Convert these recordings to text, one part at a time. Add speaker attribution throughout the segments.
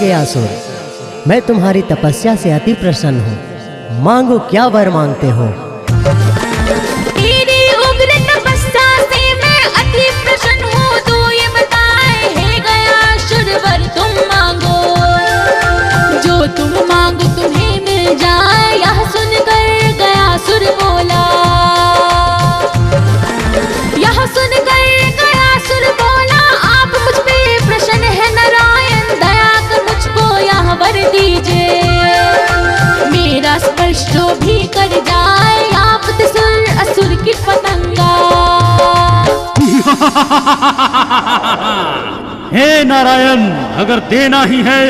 Speaker 1: गयासुर, मैं तुम्हारी तपस्या से अति प्रसन्न हूँ। मांगो, क्या वर मांगते हो?
Speaker 2: तेरी उग्र तपस्या से मैं अति प्रसन्न हूँ। तू ये बताए हे गयासुर, वर तुम मांगो। जो तुम मांगो तुम्हें मिल जाए, यह सुनकर गयासुर बोला। यह सुनकर गयासुर बोला, आप मुझ पे प्रसन्न है नारायण, दया कर मुझको यह वर दीजिए। मेरा स्पर्श जो भी कर जाए, आप त्रिशूल असुर की पतंगा।
Speaker 3: हे नारायण, अगर देना ही है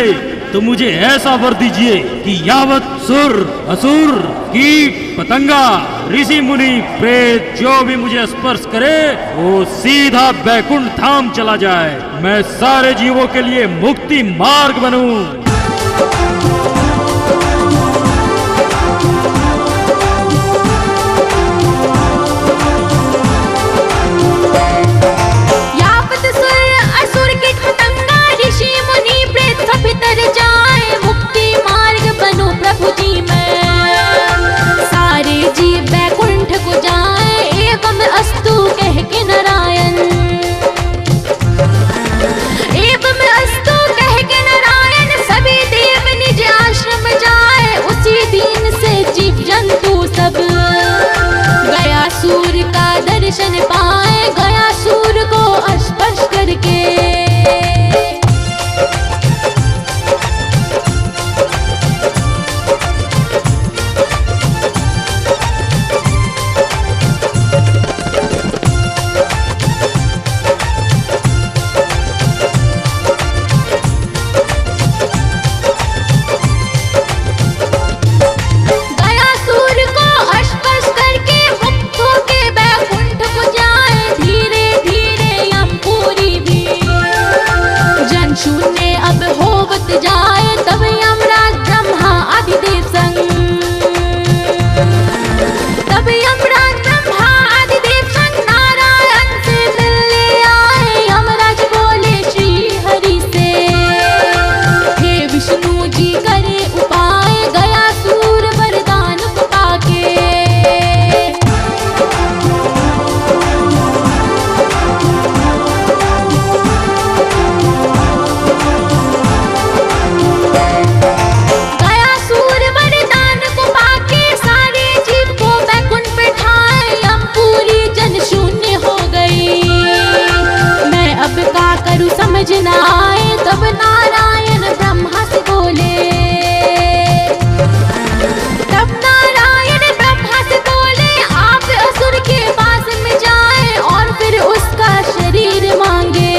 Speaker 3: तो मुझे ऐसा वर दीजिए कि यावत सुर, असुर, कीट, पतंगा, ऋषि मुनि, प्रेत जो भी मुझे स्पर्श करे वो सीधा बैकुंठ धाम चला जाए। मैं सारे जीवों के लिए मुक्ति मार्ग बनूं।
Speaker 2: जाए मुक्ति मार्ग बनूं प्रभु जी मैं। सारे जीव बैकुंठ को जाए, एवं अस्तु कह के नारायण। एवं अस्तु कह के नारायण, सभी देव निज आश्रम जाए। उसी दिन से जीव जंतु सब गयासुर का दर्शन पाए, गयासुर को स्पर्श करके। शून्य अब होवत जाए, तब यमराज ब्रह्मा आदिदेव संग। तब यमराज ब्रह्मा आदिदेव संग नारायण से मिलने आए। यमराज बोले श्री हरि से, हे विष्णु जी करे उपाय, गयासुर वरदान को पाके। समझ न आए, तब नारायण ब्रह्मा से बोले। तब नारायण ब्रह्मा से बोले, आप असुर के पास में जाए और फिर उसका शरीर मांगे।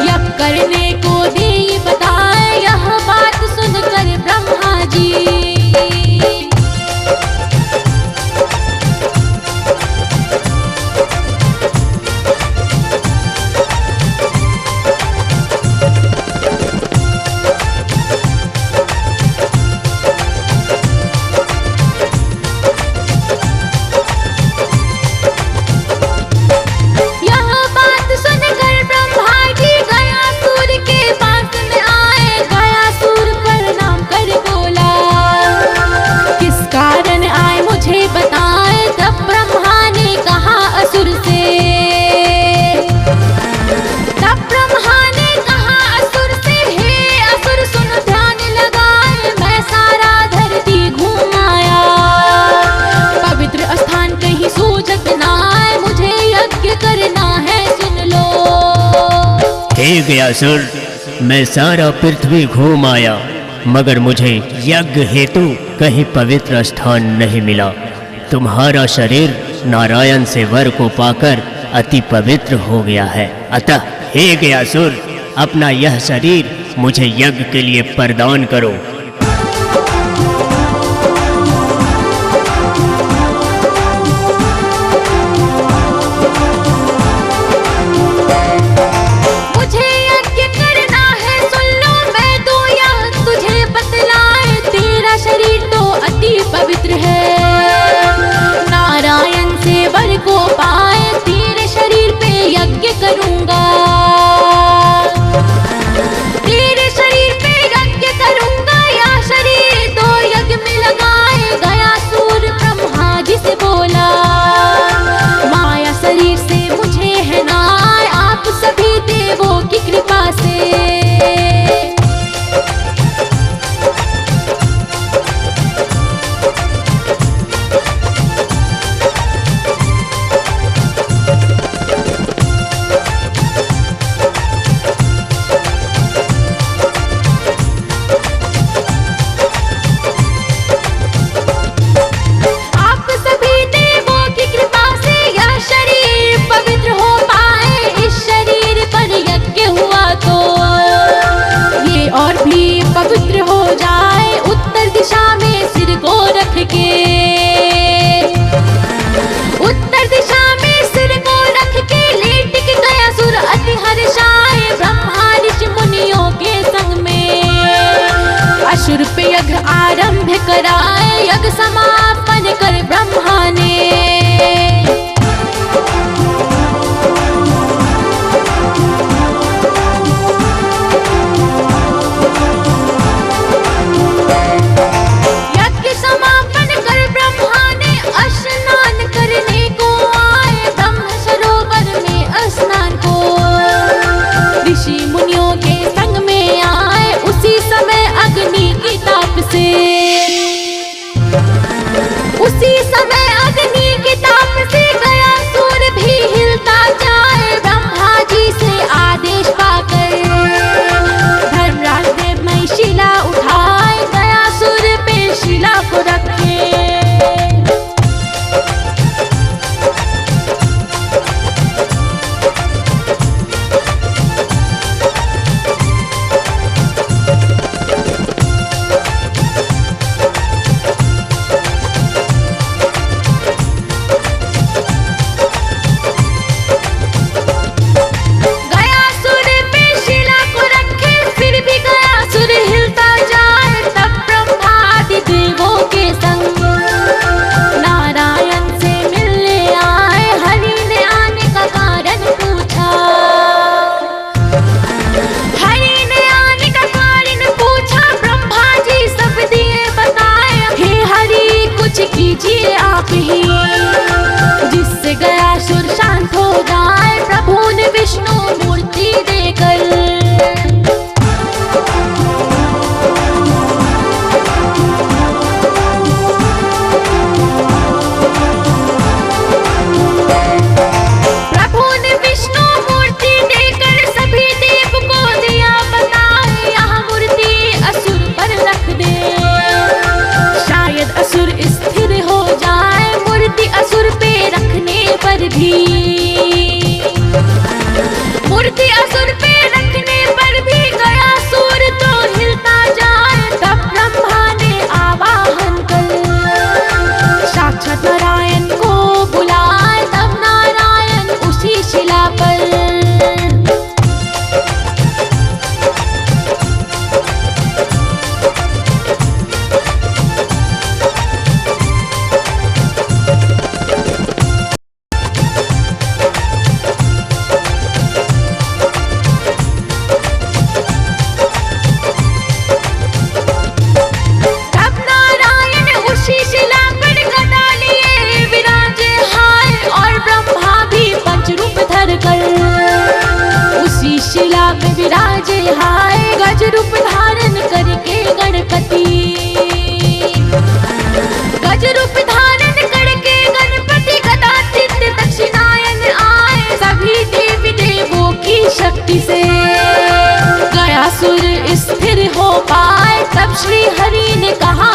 Speaker 2: यज्ञ करने को दे बताए, यह बात सुनकर ब्रह्मा जी।
Speaker 1: हे गयासुर, मैं सारा पृथ्वी घूम आया, मगर मुझे यज्ञ हेतु कहीं पवित्र स्थान नहीं मिला। तुम्हारा शरीर नारायण से वर को पाकर अति पवित्र हो गया है। अतः हे गयासुर, अपना यह शरीर मुझे यज्ञ के लिए प्रदान करो।
Speaker 2: पवित्र है नारायण से वर को पाए, तेरे शरीर पे यज्ञ करूंगा। तेरे शरीर मूर्ति असुर पे रखने पर भी गया सूर तो हिलता जाए, तब ब्रह्मा ने आवाहन कर साक्षात नारायण को बुलाए, तब नारायण उसी शिला पर। उसी शिला में विराजे हाय, गज रूप धारण करके गणपति, गज रूप धारण करके गणपति गदातीत दक्षिणायन आए। सभी देवी देवों की शक्ति से गया सुर स्थिर हो पाए, तब श्री हरि ने कहा